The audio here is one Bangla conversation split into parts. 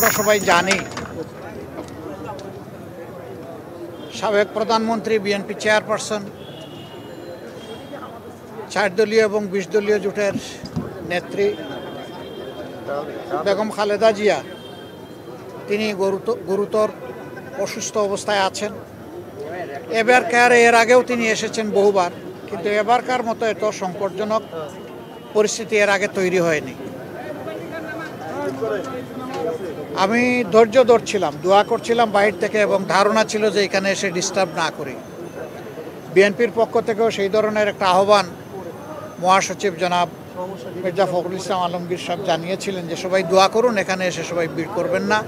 আমরা সবাই জানি সাবেক প্রধানমন্ত্রী বিএনপি চেয়ারপারসন 4 দলীয় এবং 20 দলীয় জোটের নেত্রী বেগম খালেদা জিয়া তিনি গুরুতর অসুস্থ অবস্থায় আছেন। এর আগেও তিনি এসেছেন বহুবার, কিন্তু এবারকার মতো এত সংকটজনক পরিস্থিতি এর আগে তৈরি হয়নি। আমি ধৈর্য ধরছিলাম, দোয়া করছিলাম বাইরে থেকে, এবং ধারণা ছিল যে এখানে এসে ডিস্টার্ব না করি। বিএনপির পক্ষ থেকেও সেই ধরনের একটা আহ্বান মহাসচিব জনাব মির্জা ফখরুল ইসলাম আলমগীর সাহেব জানিয়েছিলেন যে সবাই দোয়া করুন, এখানে এসে সবাই ভিড় করবেন না।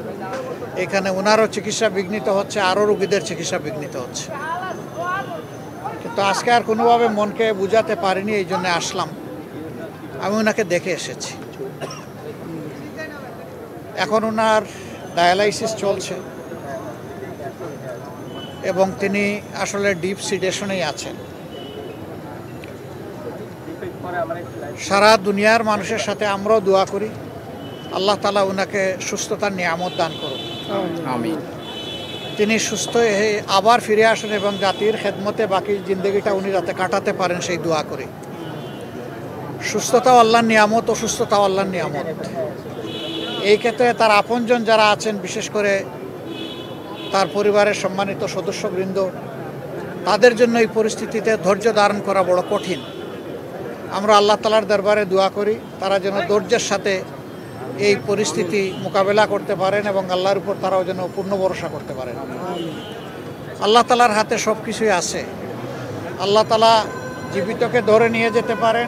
এখানে ওনারও চিকিৎসা বিঘ্নিত হচ্ছে, আরও রোগীদের চিকিৎসা বিঘ্নিত হচ্ছে। কিন্তু আজকে আর কোনোভাবে মনকে বুঝাতে পারিনি, এই জন্য আসলাম। আমি ওনাকে দেখে এসেছি। এখন ওনার ডায়ালাইসিস চলছে এবং তিনি আসলে ডিপ সিডেশনেই আছেন। সারা দুনিয়ার মানুষের সাথে আমরাও দোয়া করি আল্লাহ তাআলা ওনাকে সুস্থতার নিয়ামত দান করুন। আমিন। তিনি সুস্থ হয়ে আবার ফিরে আসেন এবং জাতির খেদমতে বাকি জিন্দগিটা উনি যাতে কাটাতে পারেন সেই দোয়া করি। সুস্থতাও আল্লাহর নিয়ামত, অসুস্থতাও আল্লাহর নিয়ামত। এই ক্ষেত্রে তার আপনজন যারা আছেন, বিশেষ করে তার পরিবারের সম্মানিত সদস্যবৃন্দ, তাদের জন্য এই পরিস্থিতিতে ধৈর্য ধারণ করা বড় কঠিন। আমরা আল্লাহ তাআলার দরবারে দোয়া করি তারা যেন ধৈর্যের সাথে এই পরিস্থিতি মোকাবেলা করতে পারেন এবং আল্লাহর উপর তারাও যেন পূর্ণ ভরসা করতে পারেন। আল্লাহ তাআলার হাতে সব কিছুই আছে। আল্লাহ তাআলা জীবিতকে ধরে নিয়ে যেতে পারেন,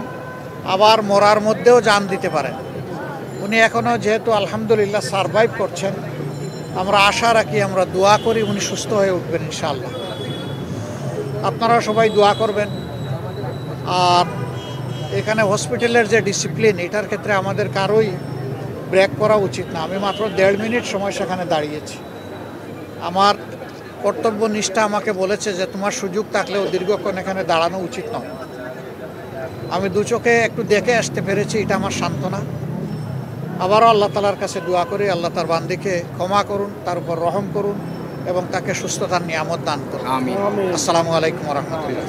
আবার মরার মধ্যেও জান দিতে পারেন। উনি এখনও যেহেতু আলহামদুলিল্লাহ সারভাইভ করছেন, আমরা আশা রাখি, আমরা দোয়া করি উনি সুস্থ হয়ে উঠবেন ইনশাআল্লাহ। আপনারা সবাই দোয়া করবেন। আর এখানে হসপিটালের যে ডিসিপ্লিন, এটার ক্ষেত্রে আমাদের কারোই ব্রেক করা উচিত না। আমি মাত্র 1.5 মিনিট সময় সেখানে দাঁড়িয়েছি। আমার কর্তব্য নিষ্ঠা আমাকে বলেছে যে তোমার সুযোগ থাকলেও দীর্ঘক্ষণ এখানে দাঁড়ানো উচিত নয়। আমি দু চোখে একটু দেখে আসতে পেরেছি, এটা আমার সান্ত্বনা। আবারও আল্লাহ তাআলার কাছে দোয়া করি আল্লাহ তার বান্দিকে ক্ষমা করুন, তার উপর রহম করুন এবং তাকে সুস্থতার নিয়ামত দান করুন। আমিন। আসসালামু আলাইকুম ওয়া রাহমাতুল্লাহ।